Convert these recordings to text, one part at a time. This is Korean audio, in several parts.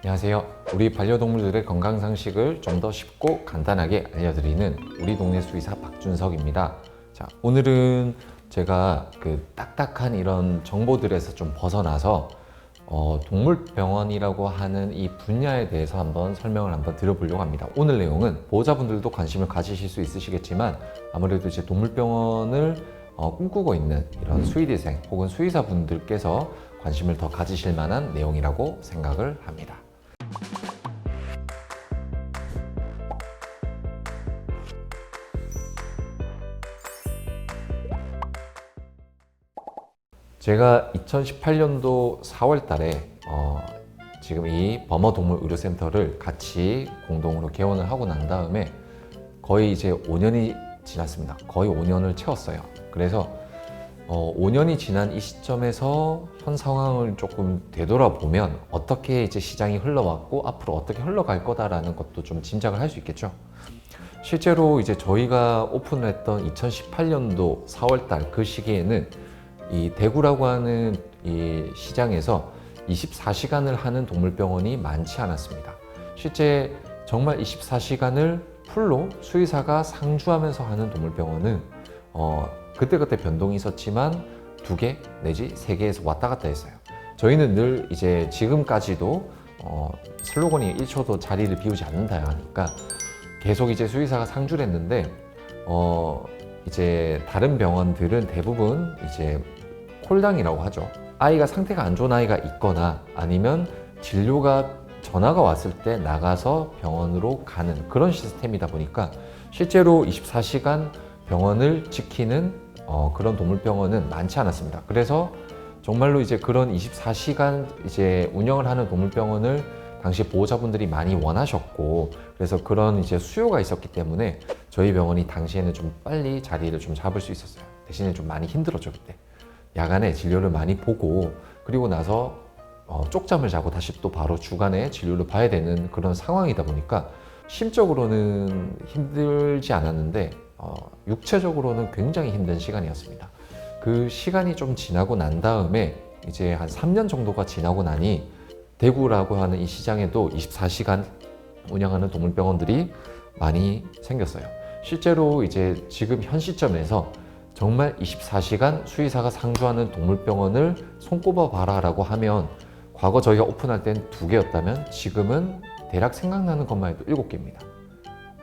안녕하세요. 우리 반려동물들의 건강 상식을 좀 더 쉽고 간단하게 알려드리는 우리 동네 수의사 박준석입니다. 자, 오늘은 제가 그 딱딱한 이런 정보들에서 좀 벗어나서 동물병원이라고 하는 이 분야에 대해서 한번 설명을 드려보려고 합니다. 오늘 내용은 보호자분들도 관심을 가지실 수 있으시겠지만 아무래도 이제 동물병원을 꿈꾸고 있는 이런 수의대생 혹은 수의사분들께서 관심을 더 가지실 만한 내용이라고 생각을 합니다. 제가 2018년도 4월 달에 지금 이 범어동물 의료센터를 같이 공동으로 개원을 하고 난 다음에 거의 이제 5년이 지났습니다. 거의 5년을 채웠어요. 그래서 5년이 지난 이 시점에서 현 상황을 조금 되돌아보면 어떻게 이제 시장이 흘러왔고 앞으로 어떻게 흘러갈 거다라는 것도 좀 짐작을 할 수 있겠죠. 실제로 이제 저희가 오픈을 했던 2018년도 4월 달 그 시기에는 이 대구라고 하는 이 시장에서 24시간을 하는 동물병원이 많지 않았습니다. 실제 정말 24시간을 풀로 수의사가 상주하면서 하는 동물병원은 그때그때 변동이 있었지만 2개 내지 3개에서 왔다 갔다 했어요. 저희는 늘 이제 지금까지도 슬로건이 1초도 자리를 비우지 않는다 하니까 계속 이제 수의사가 상주를 했는데 이제 다른 병원들은 대부분 이제 콜당이라고 하죠. 아이가 상태가 안 좋은 아이가 있거나 아니면 진료가 전화가 왔을 때 나가서 병원으로 가는 그런 시스템이다 보니까 실제로 24시간 병원을 지키는 그런 동물병원은 많지 않았습니다. 그래서 정말로 이제 그런 24시간 이제 운영을 하는 동물병원을 당시 보호자분들이 많이 원하셨고 그래서 그런 이제 수요가 있었기 때문에 저희 병원이 당시에는 좀 빨리 자리를 좀 잡을 수 있었어요. 대신에 좀 많이 힘들었죠 그때. 야간에 진료를 많이 보고 그리고 나서 쪽잠을 자고 다시 또 바로 주간에 진료를 봐야 되는 그런 상황이다 보니까 심적으로는 힘들지 않았는데 육체적으로는 굉장히 힘든 시간이었습니다. 그 시간이 좀 지나고 난 다음에 이제 한 3년 정도가 지나고 나니 대구라고 하는 이 시장에도 24시간 운영하는 동물병원들이 많이 생겼어요. 실제로 이제 지금 현 시점에서 정말 24시간 수의사가 상주하는 동물병원을 손꼽아 봐라 라고 하면 과거 저희가 오픈할 땐 2개였다면 지금은 대략 생각나는 것만 해도 7개입니다.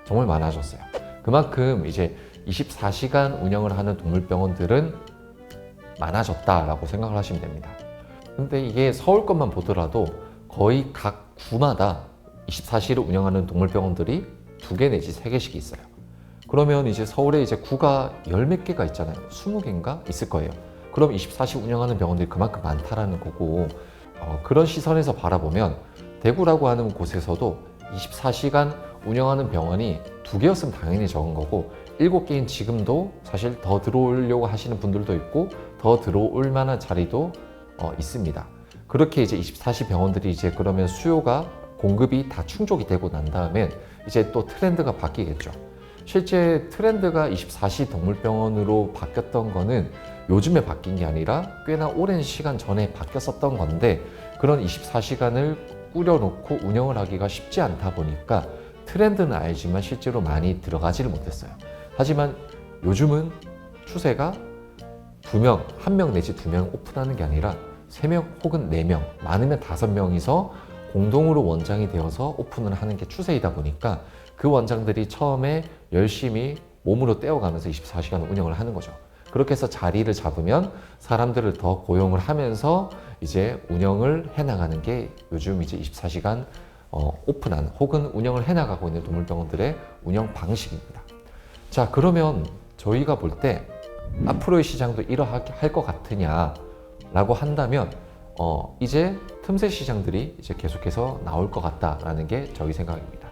정말 많아졌어요. 그만큼 이제 24시간 운영을 하는 동물병원들은 많아졌다라고 생각을 하시면 됩니다. 근데 이게 서울 것만 보더라도 거의 각 구마다 24시를 운영하는 동물병원들이 2개 내지 3개씩 있어요. 그러면 이제 서울에 이제 구가 10몇 개가 있잖아요. 20개인가 있을 거예요. 그럼 24시 운영하는 병원들이 그만큼 많다라는 거고 그런 시선에서 바라보면 대구라고 하는 곳에서도 24시간 운영하는 병원이 2개였으면 당연히 적은 거고 7개인 지금도 사실 더 들어오려고 하시는 분들도 있고 더 들어올 만한 자리도 있습니다. 그렇게 이제 24시 병원들이 이제 그러면 수요가 공급이 다 충족이 되고 난 다음엔 이제 또 트렌드가 바뀌겠죠. 실제 트렌드가 24시 동물병원으로 바뀌었던 거는 요즘에 바뀐 게 아니라 꽤나 오랜 시간 전에 바뀌었었던 건데 그런 24시간을 꾸려놓고 운영을 하기가 쉽지 않다 보니까 트렌드는 알지만 실제로 많이 들어가지를 못했어요. 하지만 요즘은 추세가 2명, 1명 내지 2명 오픈하는 게 아니라 3명 혹은 4명, 많으면 5명이서 공동으로 원장이 되어서 오픈을 하는 게 추세이다 보니까 그 원장들이 처음에 열심히 몸으로 떼어가면서 24시간 운영을 하는 거죠. 그렇게 해서 자리를 잡으면 사람들을 더 고용을 하면서 이제 운영을 해나가는 게 요즘 이제 24시간 오픈한 혹은 운영을 해나가고 있는 동물병원들의 운영 방식입니다. 자, 그러면 저희가 볼 때 앞으로의 시장도 이러할 것 같으냐라고 한다면 이제 틈새 시장들이 이제 계속해서 나올 것 같다라는 게 저희 생각입니다.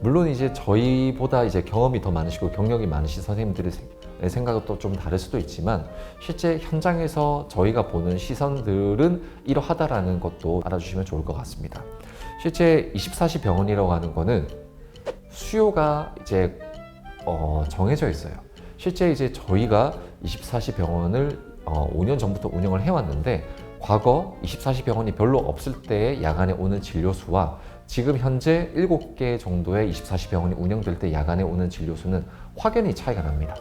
물론 이제 저희보다 이제 경험이 더 많으시고 경력이 많으신 선생님들의 생각도 좀 다를 수도 있지만 실제 현장에서 저희가 보는 시선들은 이러하다라는 것도 알아주시면 좋을 것 같습니다. 실제 24시 병원이라고 하는 거는 수요가 이제 정해져 있어요. 실제 이제 저희가 24시 병원을 5년 전부터 운영을 해왔는데 과거 24시 병원이 별로 없을 때의 야간에 오는 진료 수와 지금 현재 7개 정도의 24시 병원이 운영될 때 야간에 오는 진료 수는 확연히 차이가 납니다.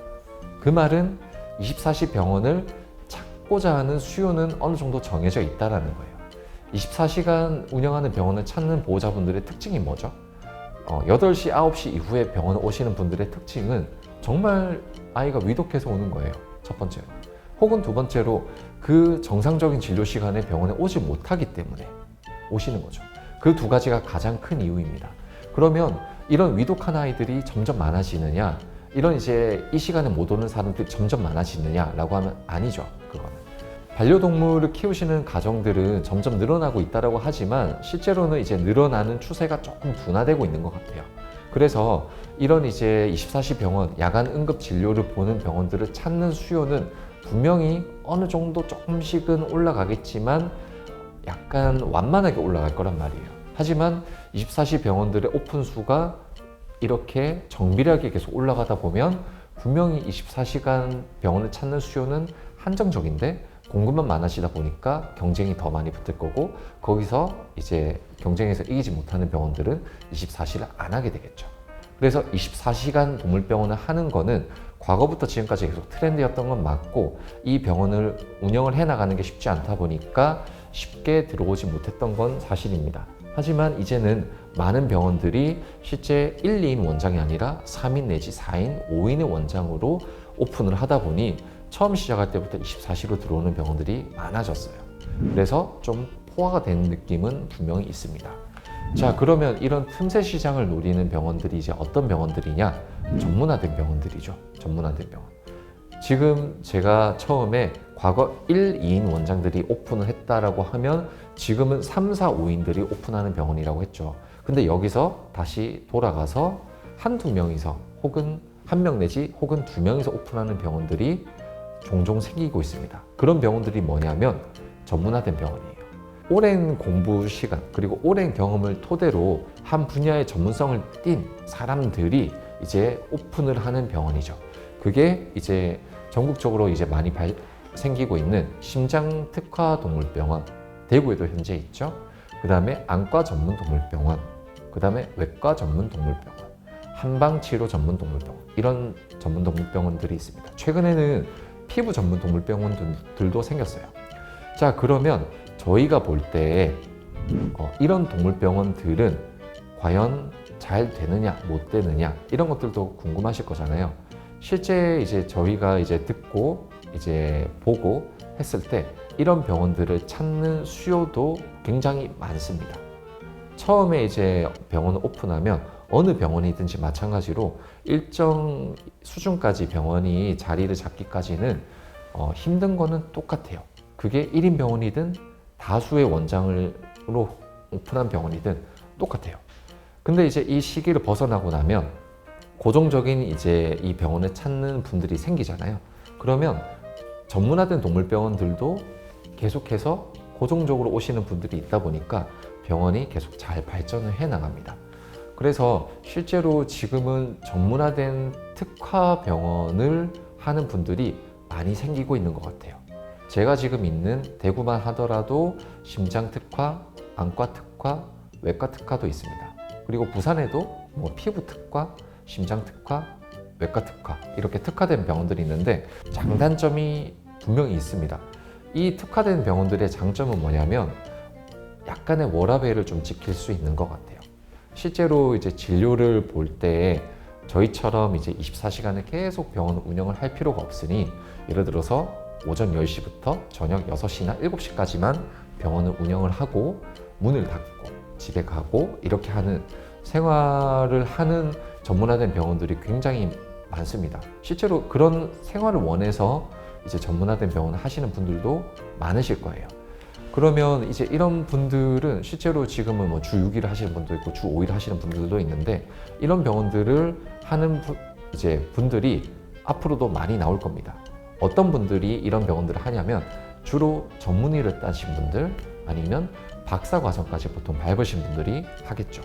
그 말은 24시 병원을 찾고자 하는 수요는 어느 정도 정해져 있다는 거예요. 24시간 운영하는 병원을 찾는 보호자분들의 특징이 뭐죠? 8시, 9시 이후에 병원에 오시는 분들의 특징은 정말 아이가 위독해서 오는 거예요. 첫 번째로. 혹은 두 번째로 그 정상적인 진료 시간에 병원에 오지 못하기 때문에 오시는 거죠. 그 두 가지가 가장 큰 이유입니다. 그러면 이런 위독한 아이들이 점점 많아지느냐, 이런 이제 이 시간에 못 오는 사람들이 점점 많아지느냐라고 하면 아니죠. 그거는. 반려동물을 키우시는 가정들은 점점 늘어나고 있다고 하지만 실제로는 이제 늘어나는 추세가 조금 둔화되고 있는 것 같아요. 그래서 이런 이제 24시 병원, 야간 응급 진료를 보는 병원들을 찾는 수요는 분명히 어느 정도 조금씩은 올라가겠지만 약간 완만하게 올라갈 거란 말이에요. 하지만 24시 병원들의 오픈 수가 이렇게 정밀하게 계속 올라가다 보면 분명히 24시간 병원을 찾는 수요는 한정적인데 공급만 많아지다 보니까 경쟁이 더 많이 붙을 거고 거기서 이제 경쟁에서 이기지 못하는 병원들은 24시를 안 하게 되겠죠. 그래서 24시간 동물병원을 하는 거는 과거부터 지금까지 계속 트렌드였던 건 맞고 이 병원을 운영을 해나가는 게 쉽지 않다 보니까 쉽게 들어오지 못했던 건 사실입니다. 하지만 이제는 많은 병원들이 실제 1, 2인 원장이 아니라 3인 내지 4인, 5인의 원장으로 오픈을 하다 보니 처음 시작할 때부터 24시로 들어오는 병원들이 많아졌어요. 그래서 좀 포화가 된 느낌은 분명히 있습니다. 자, 그러면 이런 틈새 시장을 노리는 병원들이 이제 어떤 병원들이냐? 전문화된 병원들이죠. 전문화된 병원. 지금 제가 처음에 과거 1, 2인 원장들이 오픈을 했다라고 하면 지금은 3, 4, 5인들이 오픈하는 병원이라고 했죠. 근데 여기서 다시 돌아가서 한두 명이서 혹은 한 명 내지 혹은 두 명이서 오픈하는 병원들이 종종 생기고 있습니다. 그런 병원들이 뭐냐면 전문화된 병원이에요. 오랜 공부 시간 그리고 오랜 경험을 토대로 한 분야의 전문성을 띈 사람들이 이제 오픈을 하는 병원이죠. 그게 이제 전국적으로 이제 많이 생기고 있는 심장특화동물병원, 대구에도 현재 있죠. 그 다음에 안과 전문 동물병원, 그 다음에 외과 전문 동물병원, 한방치료 전문 동물병원, 이런 전문 동물병원들이 있습니다. 최근에는 피부 전문 동물병원들도 생겼어요. 자, 그러면 저희가 볼 때 이런 동물병원들은 과연 잘 되느냐 못 되느냐 이런 것들도 궁금하실 거잖아요. 실제 이제 저희가 이제 듣고 이제 보고 했을 때 이런 병원들을 찾는 수요도 굉장히 많습니다. 처음에 이제 병원을 오픈하면 어느 병원이든지 마찬가지로 일정 수준까지 병원이 자리를 잡기까지는 힘든 거는 똑같아요. 그게 1인 병원이든 다수의 원장으로 오픈한 병원이든 똑같아요. 근데 이제 이 시기를 벗어나고 나면 고정적인 이제 이 병원을 찾는 분들이 생기잖아요. 그러면 전문화된 동물병원들도 계속해서 고정적으로 오시는 분들이 있다 보니까 병원이 계속 잘 발전을 해 나갑니다. 그래서 실제로 지금은 전문화된 특화 병원을 하는 분들이 많이 생기고 있는 것 같아요. 제가 지금 있는 대구만 하더라도 심장 특화, 안과 특화, 외과 특화도 있습니다. 그리고 부산에도 뭐 피부 특화, 심장 특화, 외과 특화 이렇게 특화된 병원들이 있는데 장단점이 분명히 있습니다. 이 특화된 병원들의 장점은 뭐냐면 약간의 워라밸을 좀 지킬 수 있는 것 같아요. 실제로 이제 진료를 볼 때 저희처럼 이제 24시간을 계속 병원 운영을 할 필요가 없으니 예를 들어서 오전 10시부터 저녁 6시나 7시까지만 병원을 운영을 하고 문을 닫고 집에 가고 이렇게 하는 생활을 하는 전문화된 병원들이 굉장히 많습니다. 실제로 그런 생활을 원해서 이제 전문화된 병원을 하시는 분들도 많으실 거예요. 그러면 이제 이런 분들은 실제로 지금은 뭐 주 6일 하시는 분도 있고 주 5일 하시는 분들도 있는데 이런 병원들을 하는 이제 분들이 앞으로도 많이 나올 겁니다. 어떤 분들이 이런 병원들을 하냐면 주로 전문의를 따신 분들 아니면 박사 과정까지 보통 밟으신 분들이 하겠죠.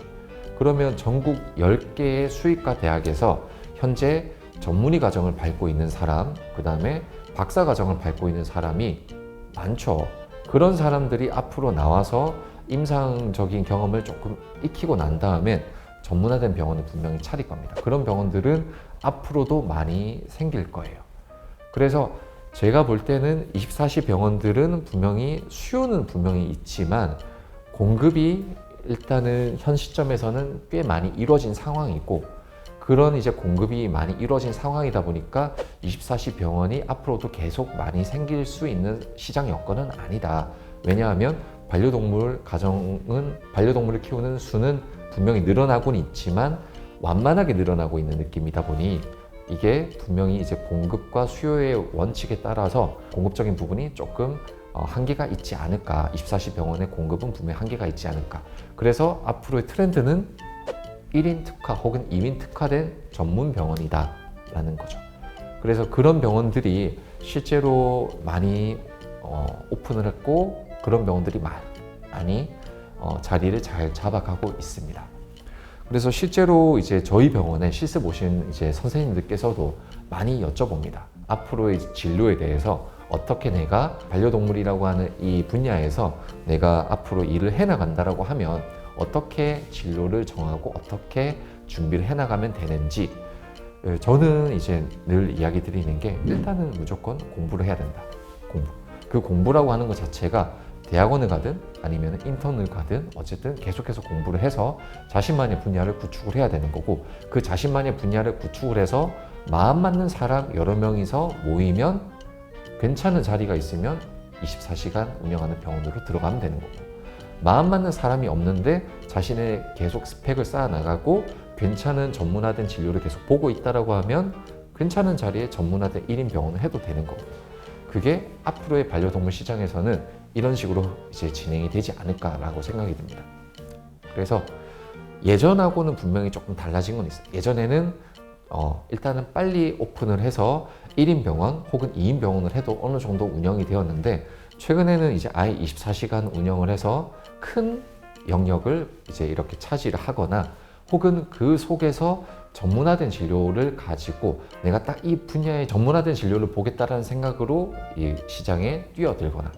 그러면 전국 10개의 수의과 대학에서 현재 전문의 과정을 밟고 있는 사람, 그 다음에 박사 과정을 밟고 있는 사람이 많죠. 그런 사람들이 앞으로 나와서 임상적인 경험을 조금 익히고 난 다음에 전문화된 병원을 분명히 차릴 겁니다. 그런 병원들은 앞으로도 많이 생길 거예요. 그래서 제가 볼 때는 24시 병원들은 분명히 수요는 분명히 있지만 공급이 일단은 현 시점에서는 꽤 많이 이루어진 상황이고, 그런 이제 공급이 많이 이루어진 상황이다 보니까 24시 병원이 앞으로도 계속 많이 생길 수 있는 시장 여건은 아니다. 왜냐하면 반려동물 가정은 반려동물을 키우는 수는 분명히 늘어나고는 있지만 완만하게 늘어나고 있는 느낌이다 보니 이게 분명히 이제 공급과 수요의 원칙에 따라서 공급적인 부분이 조금 한계가 있지 않을까. 24시 병원의 공급은 분명히 한계가 있지 않을까. 그래서 앞으로의 트렌드는 1인 특화 혹은 2인 특화된 전문 병원이다 라는 거죠. 그래서 그런 병원들이 실제로 많이 오픈을 했고, 그런 병원들이 많이 자리를 잘 잡아가고 있습니다. 그래서 실제로 이제 저희 병원에 실습 오신 이제 선생님들께서도 많이 여쭤봅니다. 앞으로의 진료에 대해서 어떻게 내가 반려동물이라고 하는 이 분야에서 내가 앞으로 일을 해나간다라고 하면 어떻게 진로를 정하고 어떻게 준비를 해나가면 되는지, 저는 이제 늘 이야기 드리는 게 일단은 무조건 공부를 해야 된다. 공부. 그 공부라고 하는 것 자체가 대학원을 가든 아니면 인턴을 가든 어쨌든 계속해서 공부를 해서 자신만의 분야를 구축을 해야 되는 거고, 그 자신만의 분야를 구축을 해서 마음 맞는 사람 여러 명이서 모이면 괜찮은 자리가 있으면 24시간 운영하는 병원으로 들어가면 되는 거고, 마음 맞는 사람이 없는데 자신의 계속 스펙을 쌓아 나가고 괜찮은 전문화된 진료를 계속 보고 있다라고 하면 괜찮은 자리에 전문화된 1인 병원을 해도 되는 거고, 그게 앞으로의 반려동물 시장에서는 이런 식으로 이제 진행이 되지 않을까라고 생각이 듭니다. 그래서 예전하고는 분명히 조금 달라진 건 있어요. 예전에는 일단은 빨리 오픈을 해서 1인 병원 혹은 2인 병원을 해도 어느 정도 운영이 되었는데, 최근에는 이제 아예 24시간 운영을 해서 큰 영역을 이제 이렇게 차지를 하거나 혹은 그 속에서 전문화된 진료를 가지고 내가 딱 이 분야의 전문화된 진료를 보겠다라는 생각으로 이 시장에 뛰어들거나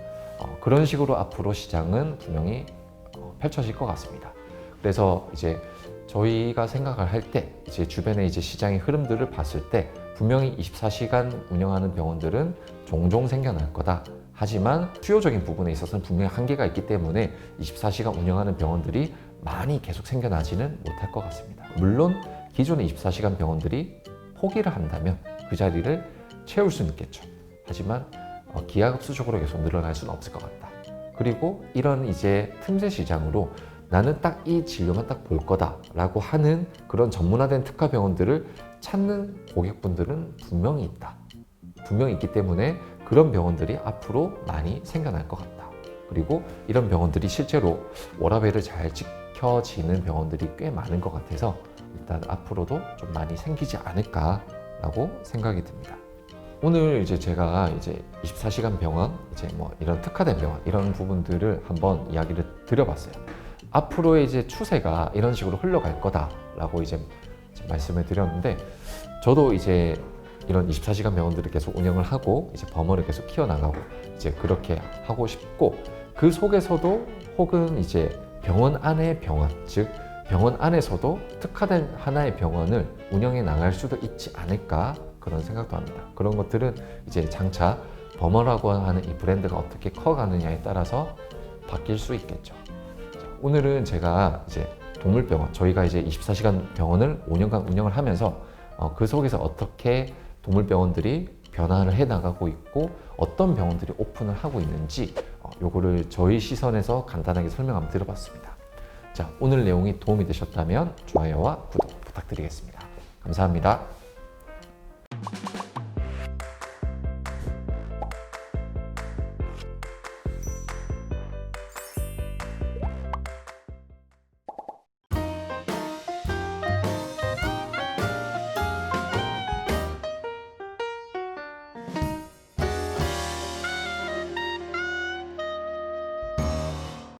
그런 식으로 앞으로 시장은 분명히 펼쳐질 것 같습니다. 그래서 이제 저희가 생각을 할 때 이제 주변의 이제 시장의 흐름들을 봤을 때 분명히 24시간 운영하는 병원들은 종종 생겨날 거다. 하지만 수요적인 부분에 있어서는 분명히 한계가 있기 때문에 24시간 운영하는 병원들이 많이 계속 생겨나지는 못할 것 같습니다. 물론 기존의 24시간 병원들이 포기를 한다면 그 자리를 채울 수는 있겠죠. 하지만 기하급수적으로 계속 늘어날 수는 없을 것 같다. 그리고 이런 이제 틈새 시장으로 나는 딱 이 진료만 딱 볼 거다라고 하는 그런 전문화된 특화 병원들을 찾는 고객분들은 분명히 있다. 분명히 있기 때문에 그런 병원들이 앞으로 많이 생겨날 것 같다. 그리고 이런 병원들이 실제로 워라밸을 잘 지켜지는 병원들이 꽤 많은 것 같아서 일단 앞으로도 좀 많이 생기지 않을까라고 생각이 듭니다. 오늘 이제 제가 이제 24시간 병원, 이제 뭐 이런 특화된 병원 이런 부분들을 한번 이야기를 드려봤어요. 앞으로의 이제 추세가 이런 식으로 흘러갈 거다라고 이제 말씀을 드렸는데, 저도 이제 이런 24시간 병원들을 계속 운영을 하고 이제 범어를 계속 키워나가고 이제 그렇게 하고 싶고, 그 속에서도 혹은 이제 병원 안의 병원, 즉 병원 안에서도 특화된 하나의 병원을 운영해 나갈 수도 있지 않을까, 그런 생각도 합니다. 그런 것들은 이제 장차 범어라고 하는 이 브랜드가 어떻게 커가느냐에 따라서 바뀔 수 있겠죠. 오늘은 제가 이제 동물병원, 저희가 이제 24시간 병원을 5년간 운영을 하면서 그 속에서 어떻게 동물병원들이 변화를 해 나가고 있고 어떤 병원들이 오픈을 하고 있는지 요거를 저희 시선에서 간단하게 설명 한번 드려봤습니다. 자, 오늘 내용이 도움이 되셨다면 좋아요와 구독 부탁드리겠습니다. 감사합니다.